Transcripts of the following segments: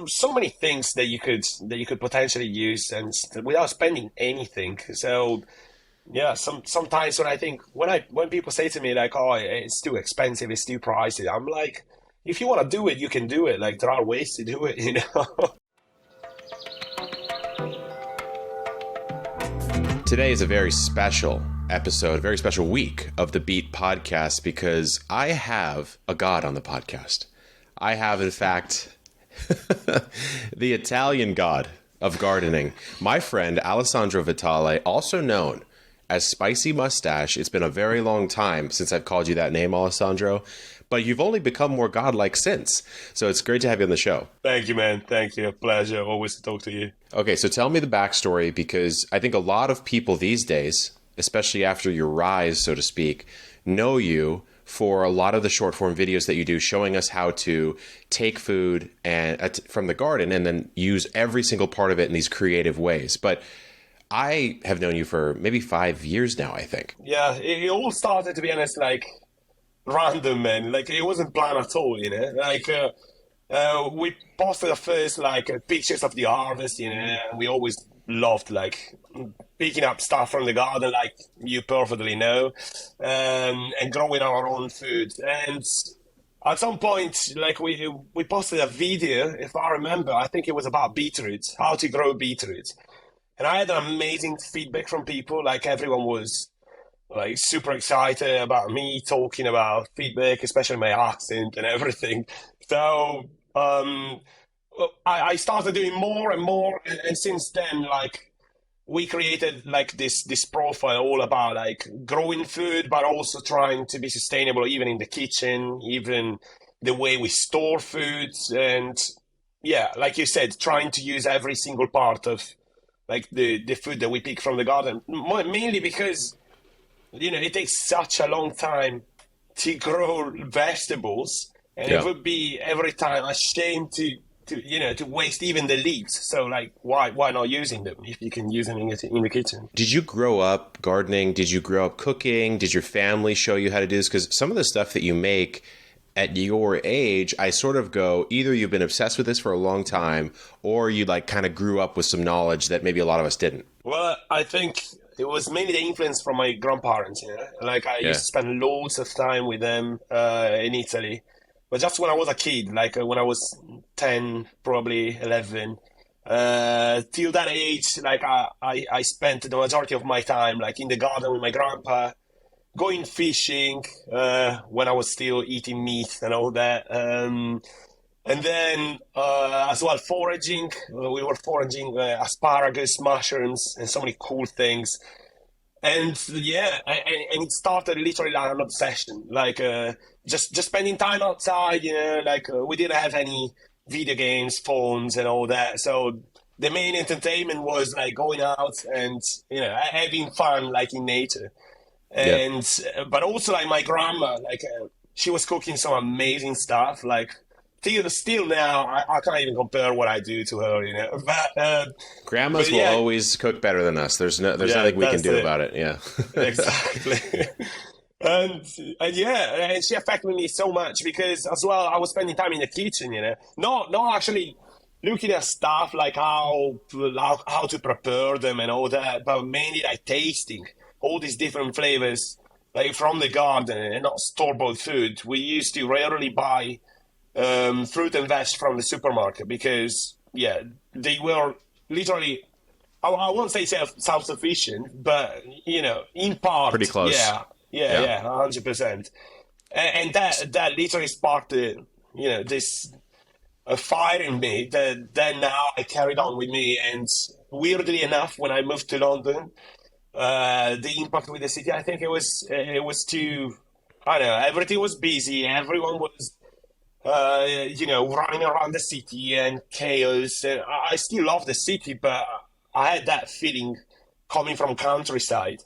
so many things that you could potentially use and without spending anything. So yeah, sometimes when people say to me like, "Oh, it's too expensive, it's too pricey," I'm like, if you want to do it, you can do it. Like there are ways to do it, you know. Today is a very special episode, a very special week of the Beet podcast because I have a god on the podcast. I have, in fact, the Italian god of gardening, my friend Alessandro Vitale, also known as Spicy Moustache. It's been a very long time since I've called you that name, Alessandro, but you've only become more godlike since. So it's great to have you on the show. Thank you, man. Thank you. Pleasure always to talk to you. Okay, so tell me the backstory, because I think a lot of people these days, especially after your rise, so to speak, know you for a lot of the short form videos that you do showing us how to take food and from the garden and then use every single part of it in these creative ways. But I have known you for maybe 5 years now, I think. Yeah, it all started, to be honest, like random, man. Like it wasn't planned at all, you know. Like we posted the first like pictures of the harvest, you know. And we always loved like picking up stuff from the garden, like you perfectly know, and growing our own food. And at some point, like we posted a video, if I remember, I think it was about beetroot, how to grow beetroot. And I had an amazing feedback from people. Like everyone was like super excited about me talking about feedback, especially my accent and everything. So I started doing more and more, and since then, like we created like this profile all about like growing food, but also trying to be sustainable, even in the kitchen, even the way we store foods, and yeah, like you said, trying to use every single part of like the food that we pick from the garden, mainly because, you know, it takes such a long time to grow vegetables, and it would be every time a shame to waste even the leaves. So like, why not using them if you can use them in the kitchen? Did you grow up gardening? Did you grow up cooking? Did your family show you how to do this? Because some of the stuff that you make at your age, I sort of go, either you've been obsessed with this for a long time, or you like kind of grew up with some knowledge that maybe a lot of us didn't. Well, I think it was mainly the influence from my grandparents, you know? Like I used to spend loads of time with them in Italy. But just when I was a kid, like when I was 10, probably 11, till that age, like I spent the majority of my time like in the garden with my grandpa, going fishing when I was still eating meat and all that. And then as well, foraging. We were foraging asparagus, mushrooms, and so many cool things. And yeah, and it started literally like an obsession, like just spending time outside, you know, like we didn't have any video games, phones, and all that. So the main entertainment was like going out and, you know, having fun, like in nature. And but also like my grandma, like she was cooking some amazing stuff. Like still now, I can't even compare what I do to her, you know. But grandmas will always cook better than us. There's nothing we can do about it. Yeah, exactly. And yeah, and she affected me so much because as well I was spending time in the kitchen, you know, not actually looking at stuff like how to prepare them and all that, but mainly like tasting all these different flavors, like from the garden and not store-bought food. We used to rarely buy fruit and veg from the supermarket because, yeah, they were literally, I won't say self-sufficient, but, you know, in part. Pretty close. Yeah, 100%. And that literally sparked, this fire in me that then now I carried on with me. And weirdly enough, when I moved to London, the impact with the city, I think it was too, I don't know, everything was busy, everyone was running around the city and chaos. And I still love the city, but I had that feeling coming from countryside.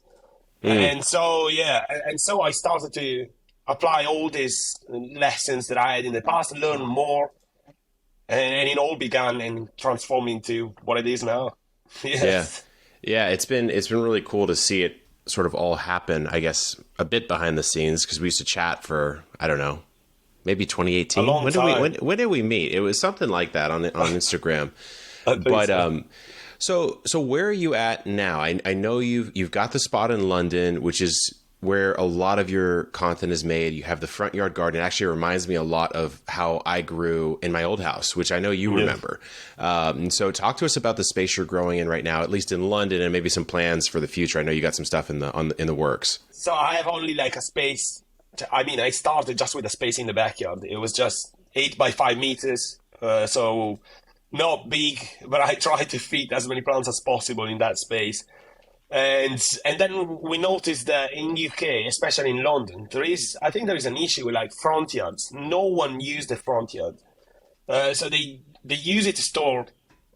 And so, I started to apply all these lessons that I had in the past, learn more, and it all began and transformed into what it is now. Yes. Yeah, it's been really cool to see it sort of all happen, I guess, a bit behind the scenes, because we used to chat for, I don't know, maybe A 2018. long time. When did we meet? It was something like that on Instagram. I think But so. so where are you at now? I know you've got the spot in London, which is where a lot of your content is made. You have the front yard garden. It actually reminds me a lot of how I grew in my old house, which I know you Yeah. remember. And so talk to us about the space you're growing in right now, at least in London, and maybe some plans for the future. I know you got some stuff in the works. So I have only like a space. I mean, I started just with a space in the backyard. It was just 8 by 5 meters. So not big, but I tried to fit as many plants as possible in that space. And then we noticed that in UK, especially in London, I think there is an issue with like front yards. No one used the front yard, so they use it to store,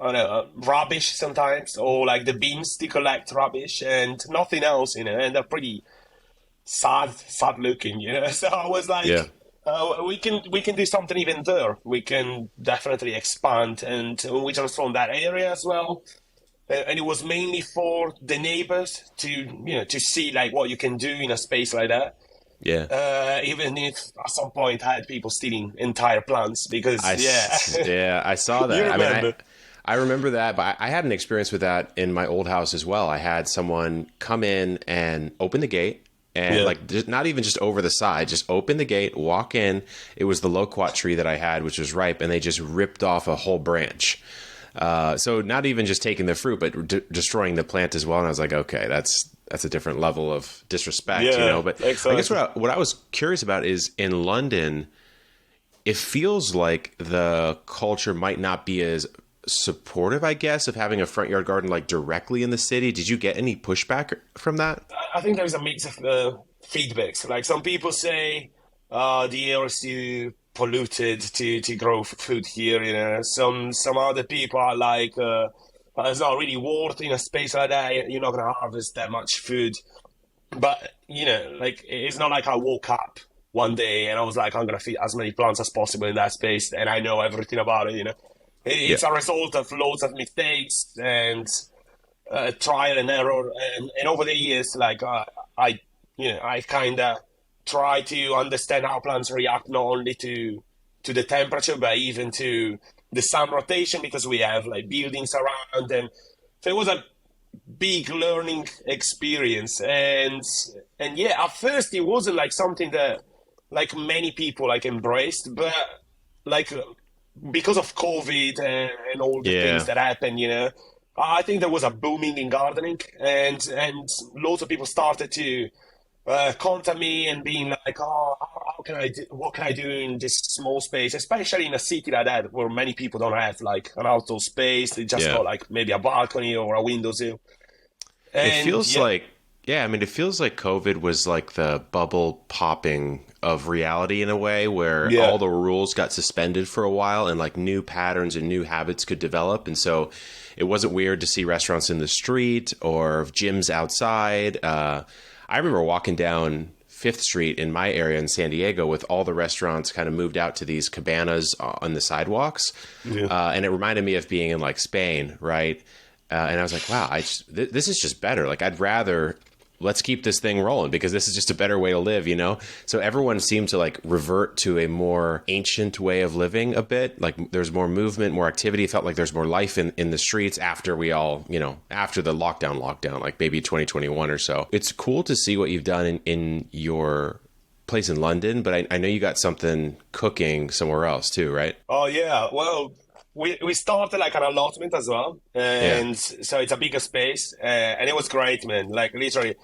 I don't know, rubbish sometimes, or like the bins to collect rubbish and nothing else, and they're pretty sad looking, So I was Yeah. like, we can do something even there. We can definitely expand, and we transform that area as well. And it was mainly for the neighbors to see like what you can do in a space like that. Yeah. Even if at some point I had people stealing entire plants because Yeah, I saw you that. I mean, remember. I remember that, but I had an experience with that in my old house as well. I had someone come in and open the gate and Yeah. like not even just over the side, just open the gate, walk in. It was the loquat tree that I had, which was ripe, and they just ripped off a whole branch. So not even just taking the fruit, but destroying the plant as well. And I was like, okay, that's a different level of disrespect, Yeah, But exactly. I guess what I was curious about is in London, it feels like the culture might not be as supportive, I guess, of having a front yard garden like directly in the city. Did you get any pushback from that? I think there's a mix of feedbacks. Like some people say the air is too polluted to grow food here. Some other people are like it's not really worth in a space like that. You're not gonna harvest that much food. But like it's not like I woke up one day and I was like, I'm gonna feed as many plants as possible in that space, and I know everything about it. Yeah. It's a result of loads of mistakes and trial and error, and over the years, like I kind of try to understand how plants react not only to the temperature but even to the sun rotation because we have like buildings around, and so it was a big learning experience, and yeah, at first it wasn't like something that like many people like embraced, but like because of COVID and all the things Yeah. that happened, I think there was a booming in gardening, and loads of people started to contact me and being like, oh, how can I do, what can I do in this small space, especially in a city like that where many people don't have like an outdoor space. They just Yeah. got like maybe a balcony or a windowsill. It And feels yeah, like, yeah, I mean, it feels like COVID was like the bubble popping of reality in a way where yeah, all the rules got suspended for a while and like new patterns and new habits could develop. And so it wasn't weird to see restaurants in the street or gyms outside. I remember walking down Fifth Street in my area in San Diego with all the restaurants kind of moved out to these cabanas on the sidewalks. yeah. And it reminded me of being in like Spain, right? And I was like, wow, this is just better. Like, I'd rather let's keep this thing rolling because this is just a better way to live. So everyone seemed to like revert to a more ancient way of living a bit. Like there's more movement, more activity. It felt like there's more life in the streets after we all, after the lockdown, like maybe 2021 or so. It's cool to see what you've done in your place in London, but I know you got something cooking somewhere else too, right? Oh yeah, well, we started like an allotment as well, Yeah. and so it's a bigger space, and it was great, man. Like literally,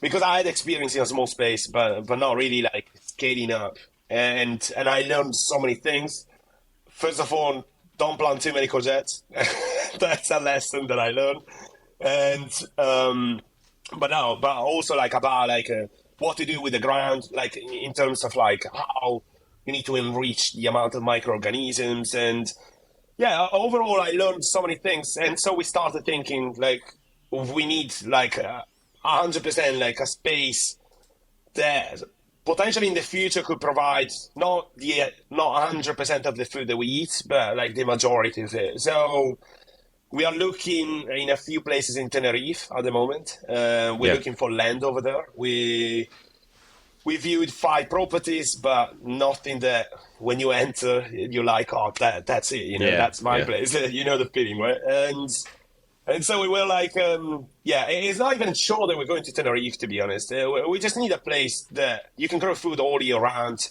because I had experience in a small space, but not really like scaling up, and I learned so many things. First of all, don't plant too many courgettes. That's a lesson that I learned, and but no, but also like about like what to do with the ground, like in terms of like how you need to enrich the amount of microorganisms, and yeah, overall I learned so many things, and so we started thinking like we need like 100% like a space that potentially in the future could provide not 100% of the food that we eat, but like the majority of it. So we are looking in a few places in Tenerife at the moment. We're Yeah. looking for land over there. we viewed 5 properties, but nothing that when you enter, you're like, oh, that's it, Yeah, that's my yeah. place. You know the feeling, right? And so we were like, yeah, it's not even sure that we're going to Tenerife, to be honest. We just need a place that you can grow food all year round.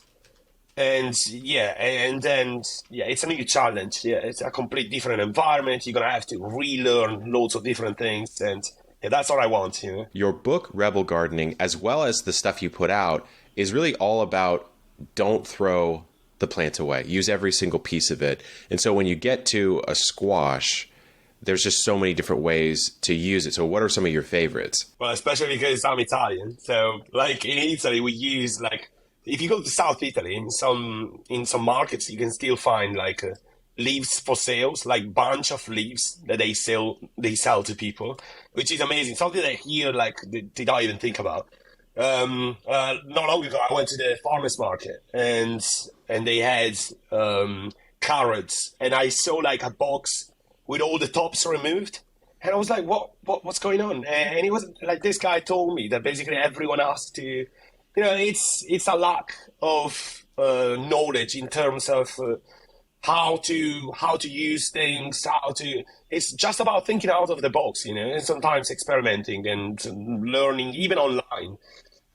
And yeah, and then, yeah, it's a new challenge. Yeah, it's a complete different environment. You're going to have to relearn loads of different things. And yeah, that's what I want. Your book, Rebel Gardening, as well as the stuff you put out, is really all about don't throw the plant away. Use every single piece of it. And so when you get to a squash, there's just so many different ways to use it. So what are some of your favorites? Well, especially because I'm Italian. So, like in Italy, we use like if you go to South Italy in some markets, you can still find like leaves for sales, like bunch of leaves that they sell to people, which is amazing. Something that here like they don't even think about. Not long ago, I went to the farmers market and they had carrots, and I saw like a box with all the tops removed. And I was like, what's going on? And it was like, this guy told me that basically everyone has to, it's a lack of knowledge in terms of how to use things, it's just about thinking out of the box, and sometimes experimenting and learning even online.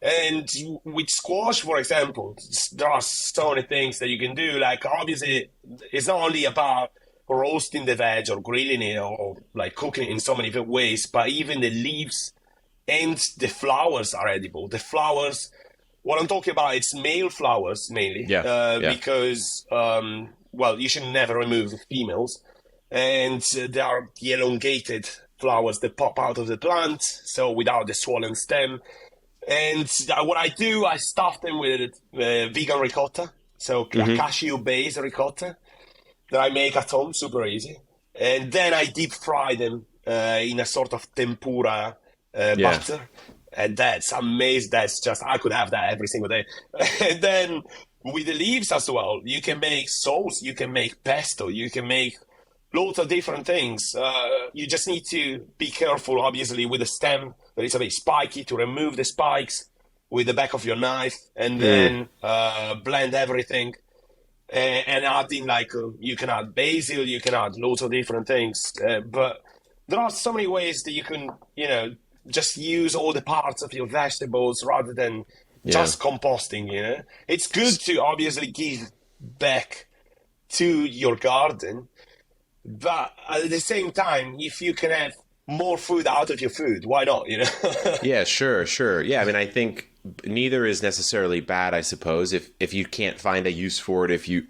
And with squash, for example, there are so many things that you can do. Like, obviously, it's not only about roasting the veg or grilling it or like cooking it in so many different ways, but even the leaves and the flowers are edible. The flowers, what I'm talking about, it's male flowers mainly, because well, you should never remove the females, and they are the elongated flowers that pop out of the plant, so without the swollen stem. And what I do, I stuff them with vegan ricotta, so cashew-based ricotta that I make at home, super easy. And then I deep fry them in a sort of tempura butter. And that's amazing. That's just, I could have that every single day. And then with the leaves as well, you can make sauce, you can make pesto, you can make loads of different things. You just need to be careful, obviously, with the stem that is a bit spiky, to remove the spikes with the back of your knife, and then blend everything. And adding like you can add basil, you can add loads of different things, but there are so many ways that you can just use all the parts of your vegetables rather than just composting. It's good to obviously give back to your garden, but at the same time, if you can have more food out of your food, why not? Yeah, sure. Yeah, I mean, I think neither is necessarily bad, I suppose. If you can't find a use for it, if you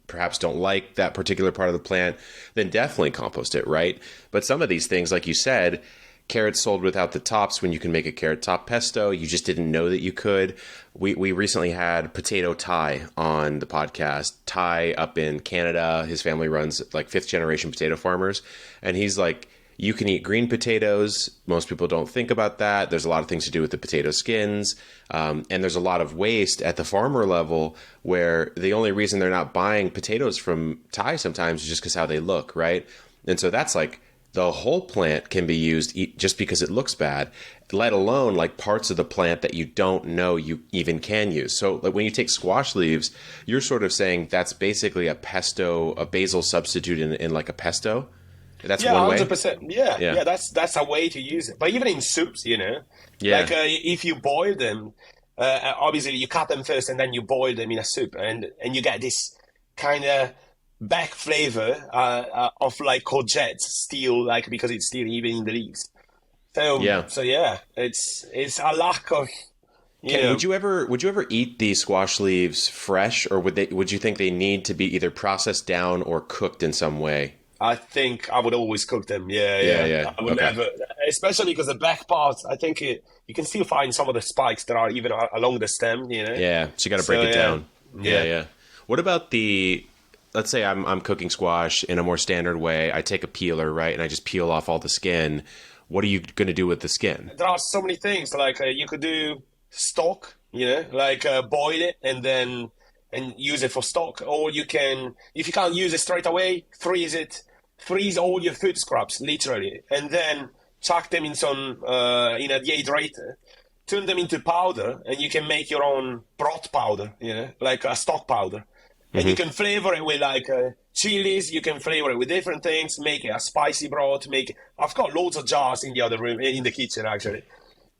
perhaps don't like that particular part of the plant, then definitely compost it, right? But some of these things, like you said, carrots sold without the tops, when you can make a carrot top pesto, you just didn't know that you could. We recently had Potato Ty on the podcast. Ty up in Canada, his family runs like 5th generation potato farmers, and he's like, you can eat green potatoes. Most people don't think about that. There's a lot of things to do with the potato skins. And there's a lot of waste at the farmer level, where the only reason they're not buying potatoes from Thai sometimes is just because how they look, right? And so that's like the whole plant can be used just because it looks bad, let alone like parts of the plant that you don't know you even can use. So like when you take squash leaves, you're sort of saying that's basically a basil substitute in like a pesto. That's one way. 100%. Yeah. That's a way to use it. But even in soups, like if you boil them, obviously you cut them first and then you boil them in a soup, and you get this kind of back flavor of like courgettes still, like because it's still even in the leaves. So it's a lack of. Would you ever eat these squash leaves fresh, or would you think they need to be either processed down or cooked in some way? I think I would always cook them. Yeah. I would never, especially because the back part, I think you can still find some of the spikes that are even along the stem. Yeah, so you got to break it down. Yeah. What about let's say I'm cooking squash in a more standard way. I take a peeler, right, and I just peel off all the skin. What are you going to do with the skin? There are so many things. Like you could do stock, like boil it and use it for stock, or you can, if you can't use it straight away, freeze it. Freeze all your food scraps, literally, and then chuck them in a dehydrator, turn them into powder, and you can make your own broth powder, like a stock powder. And you can flavor it with like chilies. You can flavor it with different things. Make it a spicy broth. I've got loads of jars in the other room, in the kitchen actually,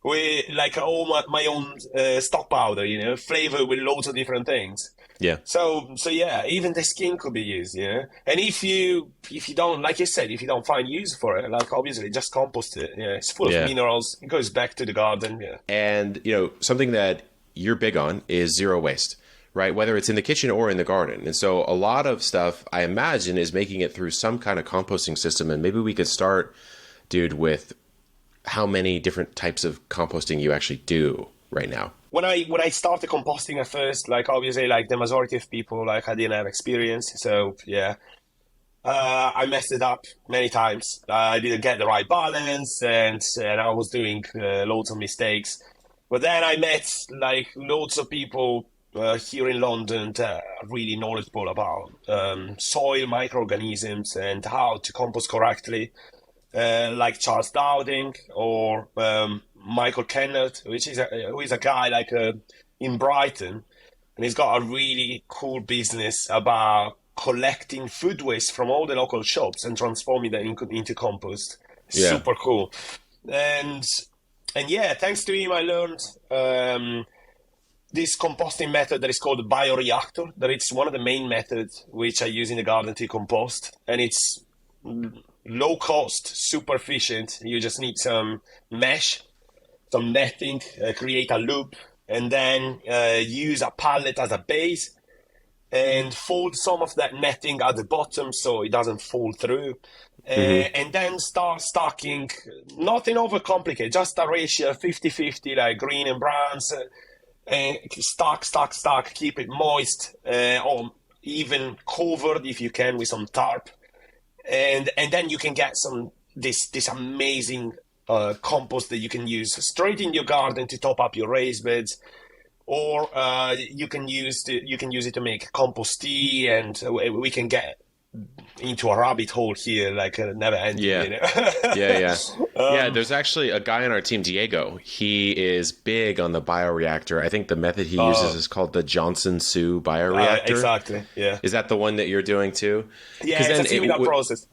with like all my own stock powder. Flavor with loads of different things. Yeah. So yeah, even the skin could be used. And if you don't, like you said, if you don't find use for it, like obviously just compost it. Yeah, it's full of minerals. It goes back to the garden. Yeah. And something that you're big on is zero waste. Right, whether it's in the kitchen or in the garden. And so a lot of stuff, I imagine, is making it through some kind of composting system. And maybe we could start, dude, with how many different types of composting you actually do right now. When I started composting at first, like obviously, like the majority of people, like I didn't have experience. So yeah, I messed it up many times. I didn't get the right balance, and I was doing loads of mistakes. But then I met like loads of people here in London that are really knowledgeable about soil microorganisms and how to compost correctly, like Charles Dowding or Michael Kennett, who is a guy like in Brighton, and he's got a really cool business about collecting food waste from all the local shops and transforming them into compost. Yeah. Super cool. And yeah, thanks to him, I learned this composting method that is called a bioreactor. That it's one of the main methods which I use in the garden to compost, and it's low cost, super efficient. You just need some mesh, some netting, create a loop, and then use a pallet as a base, and fold some of that netting at the bottom so it doesn't fall through. And then start stocking, nothing overcomplicated, just a ratio 50-50, like green and browns. And stock, keep it moist, or even covered if you can with some tarp, and then you can get this amazing compost that you can use straight in your garden to top up your raised beds, or you can use it to make compost tea, and we can get into a rabbit hole here, like never ending. Yeah. There's actually a guy on our team, Diego. He is big on the bioreactor. I think the method he uses is called the Johnson-Su bioreactor. Exactly. Yeah. Is that the one that you're doing too? Yeah, it's a similar process.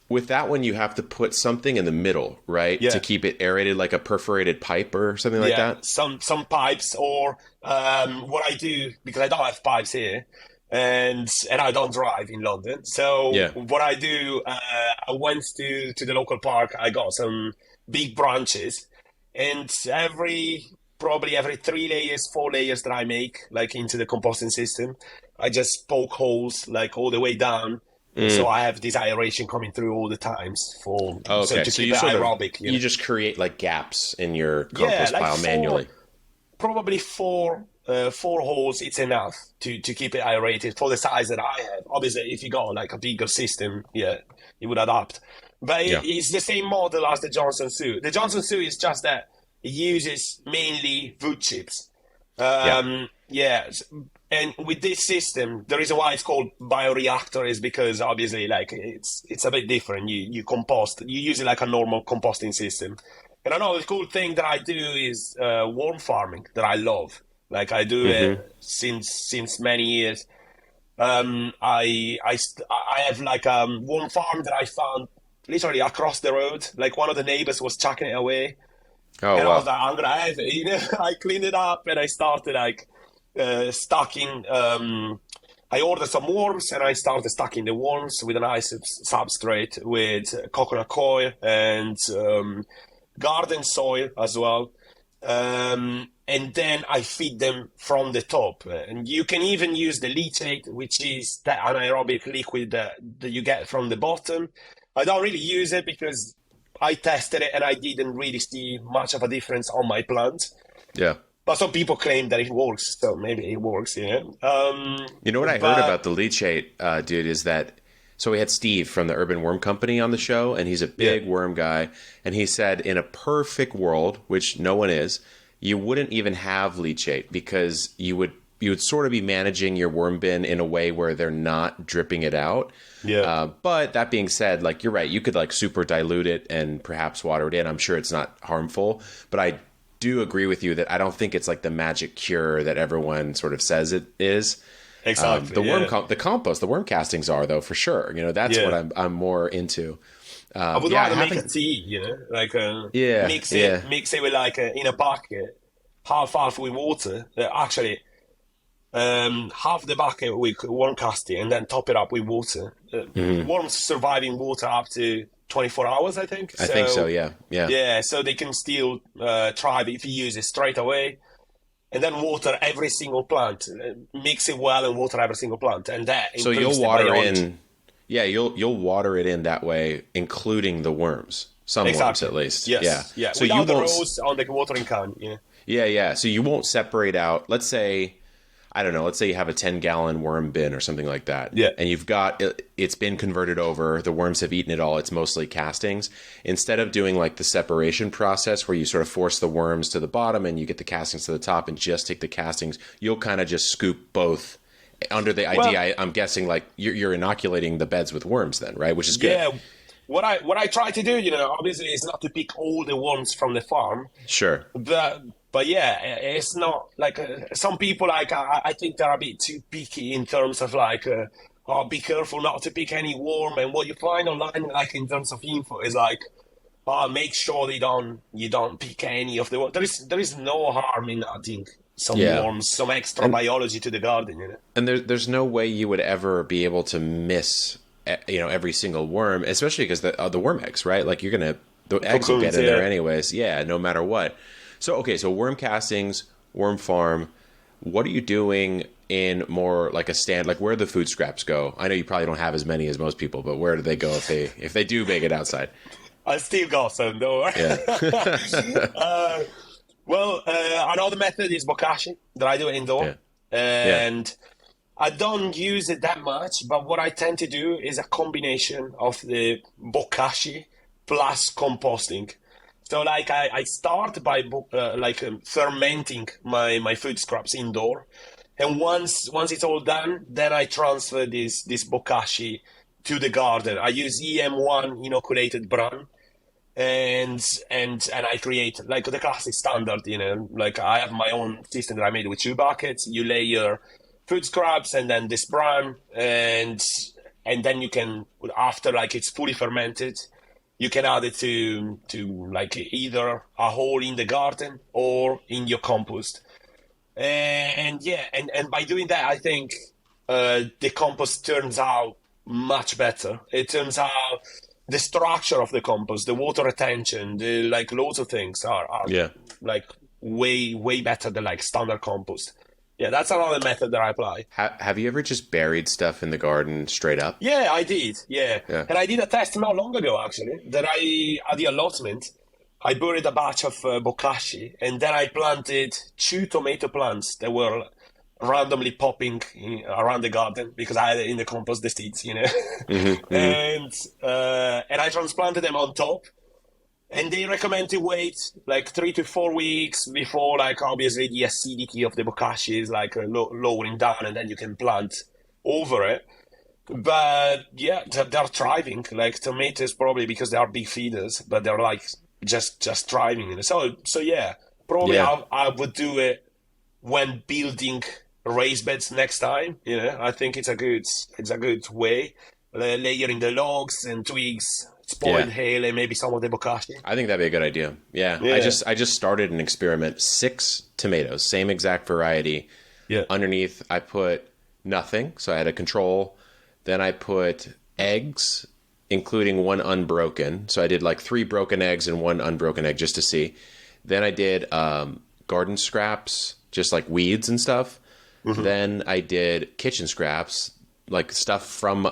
With that one, you have to put something in the middle, right? Yeah. To keep it aerated, like a perforated pipe or something like that. Some pipes, or what I do, because I don't have pipes here. And I don't drive in London. So what I do, I went to the local park. I got some big branches, and probably every 3 layers, 4 layers that I make, like into the composting system, I just poke holes like all the way down. So I have this aeration coming through all the times so to keep it aerobic. You just create like gaps in your compost pile manually. Probably four holes, it's enough to keep it aerated for the size that I have. Obviously, if you got like a bigger system, it would adapt. But it's the same model as the Johnson-Su. The Johnson-Su is just that it uses mainly wood chips. And with this system, the reason why it's called bioreactor is because obviously, like it's a bit different. You compost, you use it like a normal composting system. And another cool thing that I do is worm farming that I love. Like I do it since many years. I have like a worm farm that I found literally across the road. Like one of the neighbors was chucking it away. Oh, and wow. I was like, I'm gonna have it. I cleaned it up and I started like stocking. I ordered some worms and I started stocking the worms with a nice substrate with coconut coir and garden soil as well. And then I feed them from the top. And you can even use the leachate, which is that anaerobic liquid that you get from the bottom. I don't really use it because I tested it and I didn't really see much of a difference on my plants. Yeah. But some people claim that it works, so maybe it works, You know what I heard about the leachate, dude, is that so we had Steve from the Urban Worm Company on the show, and he's a big worm guy. And he said in a perfect world, which no one is, you wouldn't even have leachate because you would sort of be managing your worm bin in a way where they're not dripping it out. Yeah. But that being said, like you're right, you could like super dilute it and perhaps water it in. I'm sure it's not harmful, but I do agree with you that I don't think it's like the magic cure that everyone sort of says it is. Exactly. The compost, the worm castings are, though, for sure. That's what I'm more into. I would rather make a tea, like mix it with like in a bucket, half with water. Actually, half the bucket with worm casting, and then top it up with water. Worms survive in water up to 24 hours, I think. I think so. Yeah. Yeah, so they can still thrive if you use it straight away. And then water every single plant. Mix it well and water every single plant, and that. So you'll water in. Yeah, you'll water it in that way, including the worms. Some worms, at least. Yes. Yeah. So without the rows on the watering can. Yeah. So you won't separate out. Let's say, I don't know. Let's say you have a 10-gallon worm bin or something like that. Yeah. And you've got it's been converted over. The worms have eaten it all. It's mostly castings. Instead of doing like the separation process where you sort of force the worms to the bottom and you get the castings to the top and just take the castings, you'll kind of just scoop both. Under the idea, I'm guessing like you're inoculating the beds with worms then, right? Which is good. Yeah. What I try to do, obviously, is not to pick all the worms from the farm. Sure. But yeah, it's not like some people like I think they're a bit too picky in terms of like be careful not to pick any worm. And what you find online, like in terms of info, is like make sure you don't pick any of the worms. There is no harm in adding some worms, some extra biology to the garden. And there's no way you would ever be able to miss every single worm, especially because the worm eggs, right? Like the eggs will get in there anyways. Yeah, no matter what. So worm castings, worm farm. What are you doing in more like a stand? Like where do the food scraps go? I know you probably don't have as many as most people, but where do they go if they do make it outside? I still got some, don't worry. Yeah. Well, another method is bokashi that I do indoor, and I don't use it that much. But what I tend to do is a combination of the bokashi plus composting. So, like, I start by fermenting my food scraps indoor, and once it's all done, then I transfer this bokashi to the garden. I use EM1 inoculated bran. And I create like the classic standard, like I have my own system that I made with 2 buckets. You layer food scraps and then this bran, and then you can, after like it's fully fermented, you can add it to like either a hole in the garden or in your compost. And by doing that, I think the compost turns out much better. It turns out the structure of the compost, the water retention, like loads of things are like way better than like standard compost. Yeah, that's another method that I apply. Have you ever just buried stuff in the garden straight up? Yeah, I did. Yeah. And I did a test not long ago, actually, that at the allotment, I buried a batch of bokashi, and then I planted 2 tomato plants that were randomly popping around the garden because I had in the compost the seeds, and I transplanted them on top. And they recommend to wait like 3 to 4 weeks before, like, obviously the acidity of the bokashi is like lowering down, and then you can plant over it. But yeah, they're thriving. Like tomatoes, probably because they are big feeders, but they're like just thriving. So yeah, probably I would do it when building raised beds next time. I think it's a good way, layering the logs and twigs, spoiled hay, and maybe some of the bokashi. I think that'd be a good idea. Yeah. I just started an experiment. 6 tomatoes, same exact variety. Yeah. Underneath, I put nothing, so I had a control. Then I put eggs, including 1 unbroken. So I did like 3 broken eggs and 1 unbroken egg just to see. Then I did garden scraps, just like weeds and stuff. Mm-hmm. Then I did kitchen scraps, like stuff from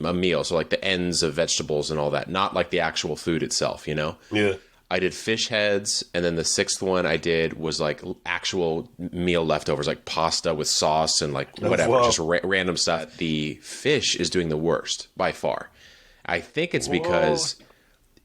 a meal. So like the ends of vegetables and all that, not like the actual food itself, Yeah. I did fish heads. And then the 6th one I did was like actual meal leftovers, like pasta with sauce and like whatever, just random stuff. The fish is doing the worst by far. I think it's because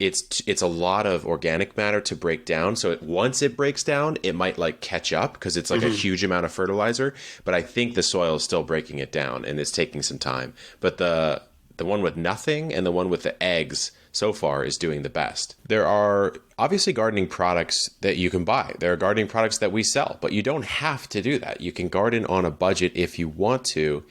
it's a lot of organic matter to break down. So once it breaks down, it might like catch up because it's like a huge amount of fertilizer. But I think the soil is still breaking it down and it's taking some time. But the the one with nothing and the one with the eggs so far is doing the best. There are obviously gardening products that you can buy. There are gardening products that we sell, but you don't have to do that. You can garden on a budget if you want to.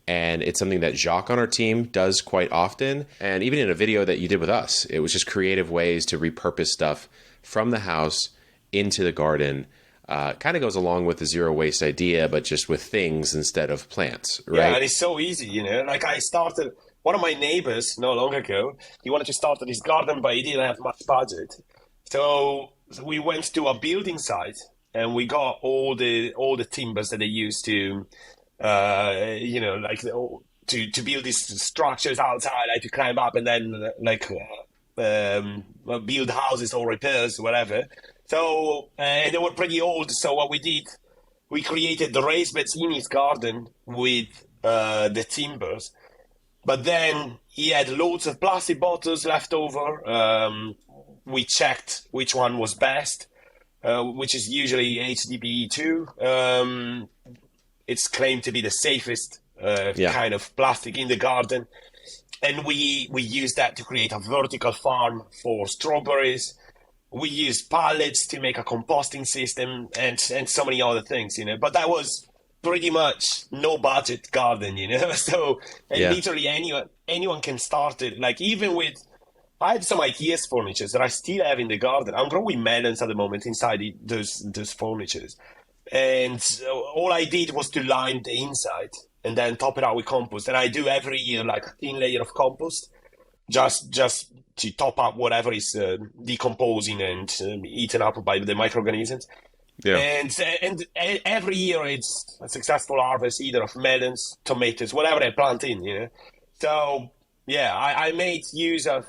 And it's something that Jacques on our team does quite often. And even in a video that you did with us, it was just creative ways to repurpose stuff from the house into the garden. Kind of goes along with the zero waste idea, but just with things instead of plants, right? Yeah, and it's so easy, you know. Like I started, one of my neighbors not long ago, he wanted to start his garden, but he didn't have much budget. So we went to a building site and we got all the timbers that they use to, to build these structures outside, like to climb up and then build houses or repairs, whatever. So, and they were pretty old. So what we did, we created the raised beds in his garden with the timbers. But then he had loads of plastic bottles left over. We checked which one was best, which is usually HDPE2. It's claimed to be the safest kind of plastic in the garden. And we used that to create a vertical farm for strawberries. We used pallets to make a composting system and so many other things, you know. But that was pretty much no budget garden, you know. So literally anyone can start it. Like even with, I have some IKEA's furnitures that I still have in the garden. I'm growing melons at the moment inside those furnitures. And all I did was to line the inside and then top it out with compost. And I do every year like a thin layer of compost, just to top up whatever is decomposing and eaten up by the microorganisms. Yeah. And every year it's a successful harvest, either of melons, tomatoes, whatever I plant in, you know. So yeah, I made use of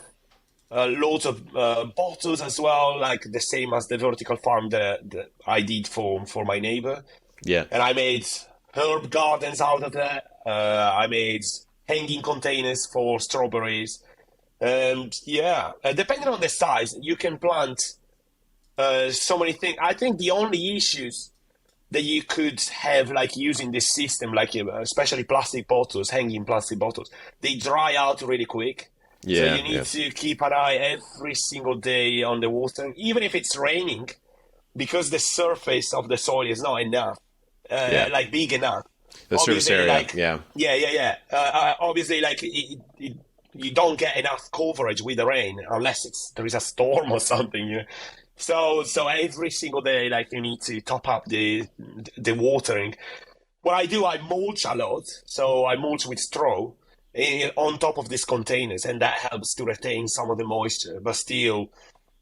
loads of bottles as well, like the same as the vertical farm that I did for my neighbor. Yeah. And I made herb gardens out of that. I made hanging containers for strawberries. And depending on the size, you can plant so many things. I think the only issues that you could have, like using this system, like especially plastic bottles, hanging plastic bottles, they dry out really quick. Yeah, so you need to keep an eye every single day on the water, even if it's raining, because the surface of the soil is not enough, like big enough. The surface area, obviously, like you don't get enough coverage with the rain unless there is a storm or something. You know? So every single day, like you need to top up the watering. What I do, I mulch a lot. So I mulch with straw on top of these containers, and that helps to retain some of the moisture. But still,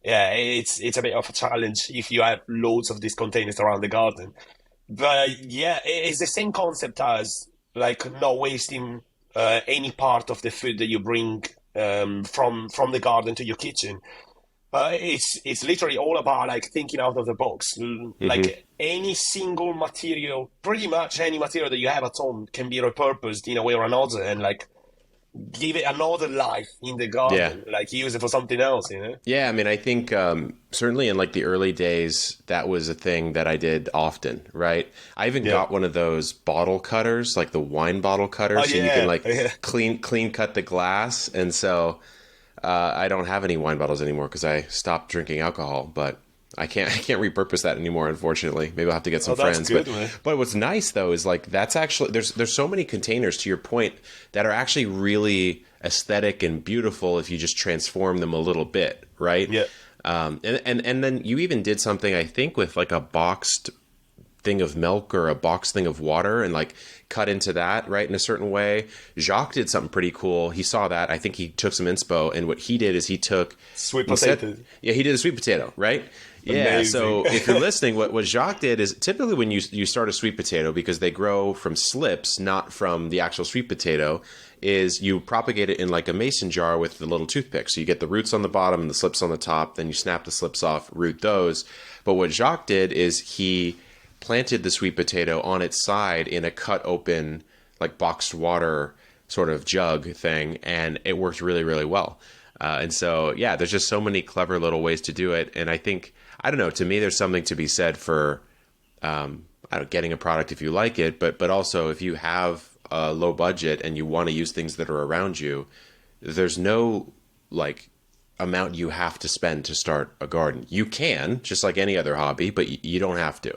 it's a bit of a challenge if you have loads of these containers around the garden. But yeah, it's the same concept as like not wasting any part of the food that you bring from the garden to your kitchen. It's literally all about like thinking out of the box. Like any single material, pretty much any material that you have at home can be repurposed in a way or another, and like give it another life in the garden, like use it for something else, you know? Yeah, I mean, I think certainly in like the early days, that was a thing that I did often, right? I even got one of those bottle cutters, like the wine bottle cutters, so you can like clean cut the glass. And so I don't have any wine bottles anymore because I stopped drinking alcohol, but I can't repurpose that anymore, unfortunately. Maybe I'll have to get some friends. Good, but what's nice though is like that's actually there's so many containers, to your point, that are actually really aesthetic and beautiful if you just transform them a little bit, right? Yeah. And then you even did something, I think, with like a boxed thing of milk or a boxed thing of water and like cut into that, right, in a certain way. Jacques did something pretty cool. He saw that. I think he took some inspo, and what he did is he took sweet potato. He did a sweet potato, right? Yeah, amazing. So if you're listening, what Jacques did is typically when you start a sweet potato, because they grow from slips, not from the actual sweet potato, is you propagate it in like a mason jar with the little toothpick. So you get the roots on the bottom and the slips on the top, then you snap the slips off, root those. But what Jacques did is he planted the sweet potato on its side in a cut open, like boxed water sort of jug thing, and it worked really, really well. And so, yeah, there's just so many clever little ways to do it. And I think, I don't know, to me, there's something to be said for getting a product if you like it, but also if you have low budget and you want to use things that are around you, there's no like amount you have to spend to start a garden. You can, just like any other hobby, but you don't have to.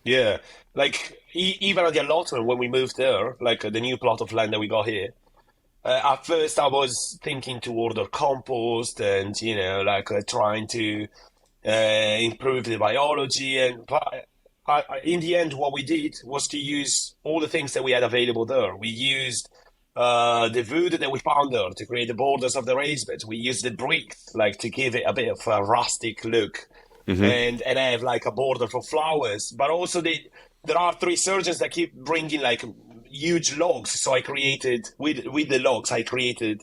Yeah, like even at the allotment when we moved there, like the new plot of land that we got here. At first, I was thinking to order compost and like trying to improve the biology. And but in the end, what we did was to use all the things that we had available there. We used the wood that we found there to create the borders of the raised beds. We used the bricks like to give it a bit of a rustic look, and have like a border for flowers. But also there are three surgeons that keep bringing like huge logs. So I created with the logs. I created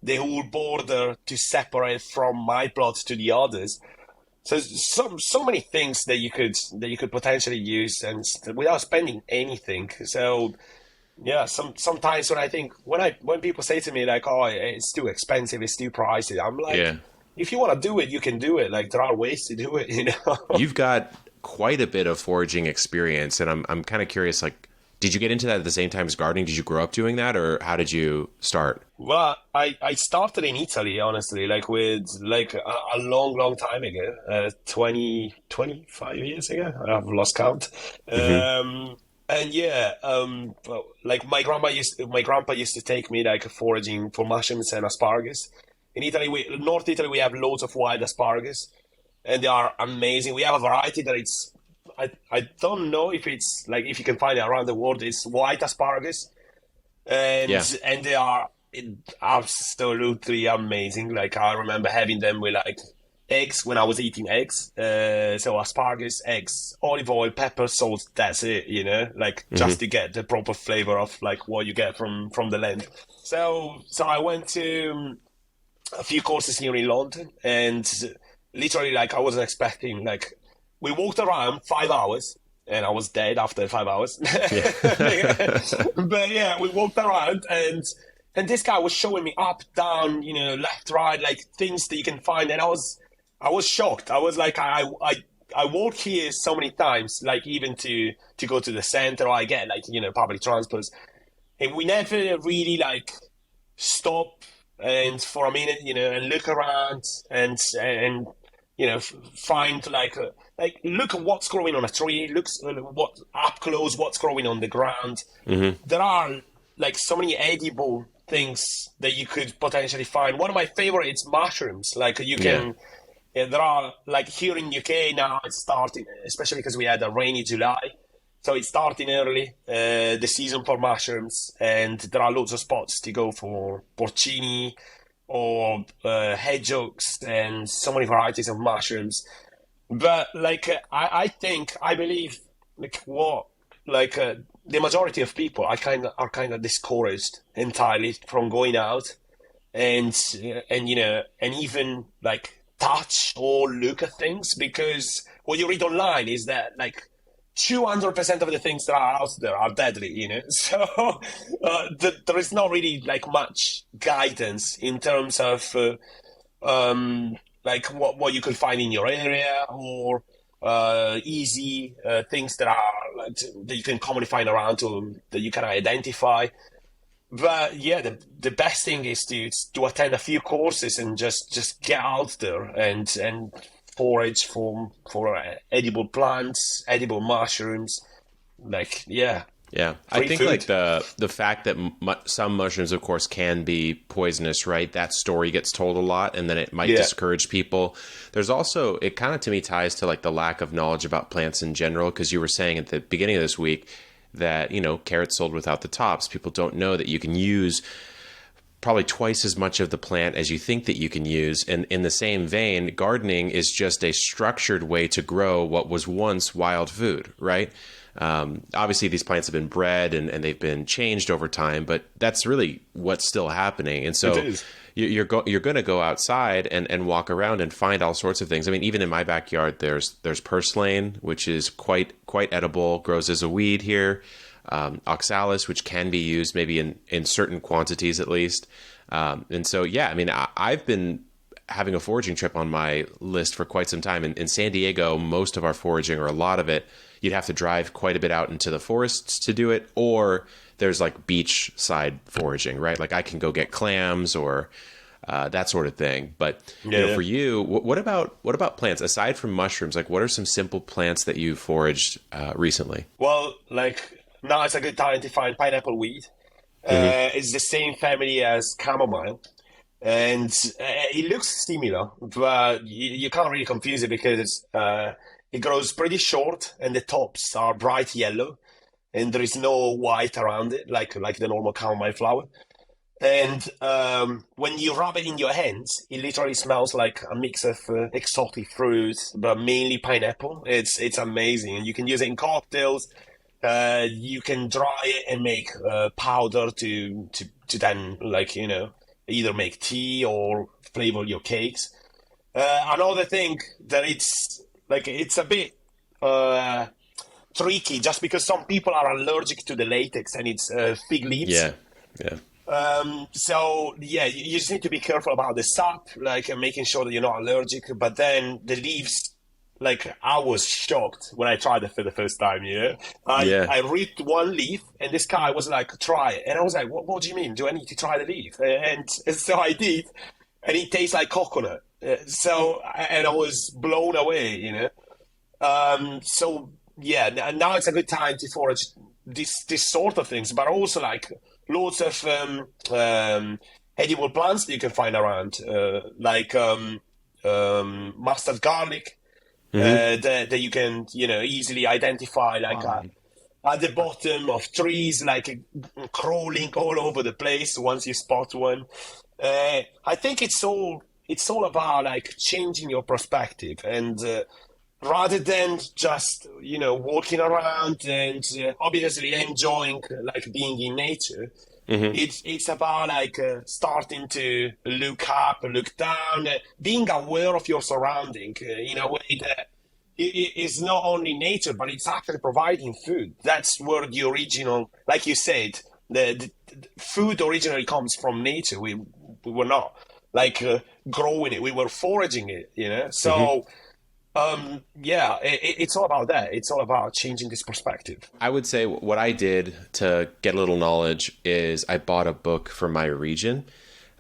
the whole border to separate from my plot to the others. So so many things that you could potentially use and without spending anything. So yeah, sometimes when I think when people say to me like, "Oh, it's too expensive, it's too pricey," I'm like, Yeah. if you want to do it, you can do it. Like there are ways to do it. You've got quite a bit of foraging experience, and I'm kind of curious, like, did you get into that at the same time as gardening? Did you grow up doing that, or how did you start? Well, I started in Italy, honestly, like with like a long time ago, 25 years ago. I've lost count. And yeah, well, like my grandpa used to take me like foraging for mushrooms and asparagus. In Italy, North Italy, we have loads of wild asparagus, and they are amazing. We have a variety that I don't know if it's like if you can find it around the world. It's white asparagus, and Yeah. they are absolutely amazing. Like I remember having them with like eggs when I was eating eggs. So asparagus, eggs, olive oil, pepper, salt. That's it. Like just to get the proper flavor of like what you get from the land. So I went to a few courses here in London, and literally like I wasn't expecting. Like we walked around 5 hours. And I was dead after 5 hours. But yeah, we walked around and this guy was showing me up, down, left, right, like things that you can find. And I was shocked. I was like, I walk here so many times, like even to go to the center, I get like, public transports. And we never really like stop and for a minute, and look around and find like look at what's growing on a tree, looks what up close, what's growing on the ground. There are like so many edible things that you could potentially find. One of my favorites, mushrooms. Like you can, there are like here in UK now. It's starting, especially because we had a rainy July, so it's starting early. The season for mushrooms, and there are loads of spots to go for porcini or hedgehogs and so many varieties of mushrooms. But like I believe like what like the majority of people are kind of discouraged entirely from going out and and even like touch or look at things, because what you read online is that like 200% of the things that are out there are deadly. So there is not really like much guidance in terms of like what you could find in your area, or easy things that are like, that you can commonly find around that you can identify. But yeah, the best thing is to attend a few courses and just get out there and forage for edible plants, edible mushrooms. Like yeah. Yeah, I Free think food. like the fact that some mushrooms, of course, can be poisonous, right? That story gets told a lot, and then it might Yeah. discourage people. There's also, it kind of to me ties to like the lack of knowledge about plants in general, because you were saying at the beginning of this week that carrots sold without the tops. People don't know that you can use probably twice as much of the plant as you think that you can use. And in the same vein, gardening is just a structured way to grow what was once wild food, right? Obviously, these plants have been bred and they've been changed over time, but that's really what's still happening. And so It is. you're going to go outside and walk around and find all sorts of things. I mean, even in my backyard, there's purslane, which is quite edible, grows as a weed here. Oxalis, which can be used maybe in certain quantities at least. And so, yeah, I mean, I've been having a foraging trip on my list for quite some time. In San Diego, most of our foraging, or a lot of it, you'd have to drive quite a bit out into the forests to do it, or there's like beach side foraging, right? Like I can go get clams or that sort of thing. But for you, what about plants aside from mushrooms? Like, what are some simple plants that you foraged recently? Well, like now it's a good time to find pineapple weed. It's the same family as chamomile, and it looks similar, but you can't really confuse it because it grows pretty short, and the tops are bright yellow, and there is no white around it, like the normal chamomile flower. And when you rub it in your hands, it literally smells like a mix of exotic fruits, but mainly pineapple. It's amazing, and you can use it in cocktails. You can dry it and make powder to then, like, either make tea or flavor your cakes. Another thing that it's a bit tricky, just because some people are allergic to the latex, and it's fig leaves. Yeah. So yeah, you just need to be careful about the sap, like, and making sure that you're not allergic. But then the leaves, like, I was shocked when I tried it for the first time. I ripped one leaf, and this guy was like, "Try it," and I was like, "What do you mean? Do I need to try the leaf?" And so I did, and it tastes like coconut. And I was blown away. So yeah, now it's a good time to forage this sort of things, but also like loads of edible plants that you can find around, like mustard garlic, that you can easily identify, like at the bottom of trees, like crawling all over the place once you spot one. I think it's all about like changing your perspective, and rather than just walking around and obviously enjoying like being in nature. It's about like starting to look up, look down, being aware of your surrounding in a way that it's not only nature, but it's actually providing food. That's where the original, like you said, the food originally comes from nature. We were not like growing it; we were foraging it. So. It's all about that. It's all about changing this perspective. I would say what I did to get a little knowledge is I bought a book for my region.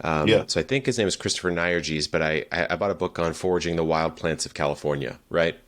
So I think his name is Christopher Nyerges, but I bought a book on foraging the wild plants of California, right?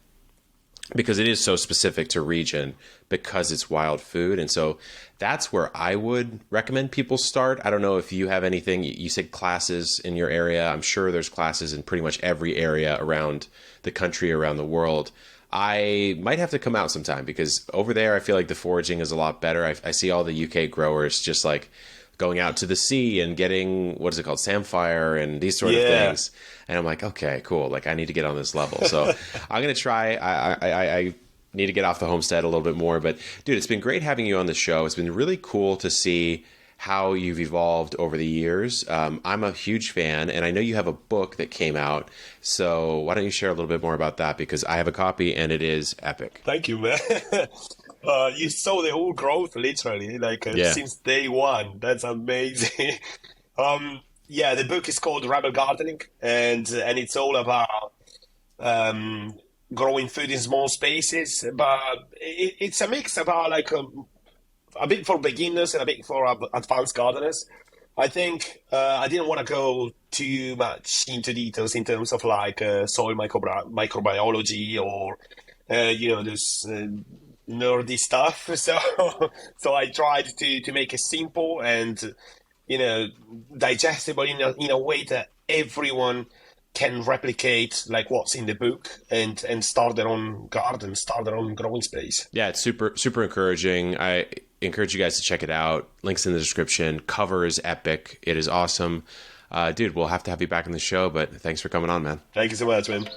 Because it is so specific to region, because it's wild food. And so that's where I would recommend people start. I don't know if you have anything. You said classes in your area. I'm sure there's classes in pretty much every area around the country, around the world. I might have to come out sometime, because over there I feel like the foraging is a lot better. I see all the UK growers just like going out to the sea and getting, what is it called, samphire and these sort of things. And I'm like, okay, cool. Like, I need to get on this level. So I'm going to try. I need to get off the homestead a little bit more. But dude, it's been great having you on the show. It's been really cool to see how you've evolved over the years. I'm a huge fan, and I know you have a book that came out. So why don't you share a little bit more about that? Because I have a copy, and it is epic. Thank you, man. You saw the whole growth, literally, like since day one. That's amazing. The book is called Rebel Gardening, and it's all about growing food in small spaces. But it's a mix about like a bit for beginners and a bit for advanced gardeners. I think I didn't want to go too much into details in terms of like soil microbiology or this nerdy stuff. So I tried to make it simple and digestible in a way that everyone can replicate like what's in the book and start their own garden, start their own growing space. Yeah, it's super encouraging. I encourage you guys to check it out. Links in the description. Cover is epic. It is awesome. Dude, we'll have to have you back on the show, but thanks for coming on, man. Thank you so much, man.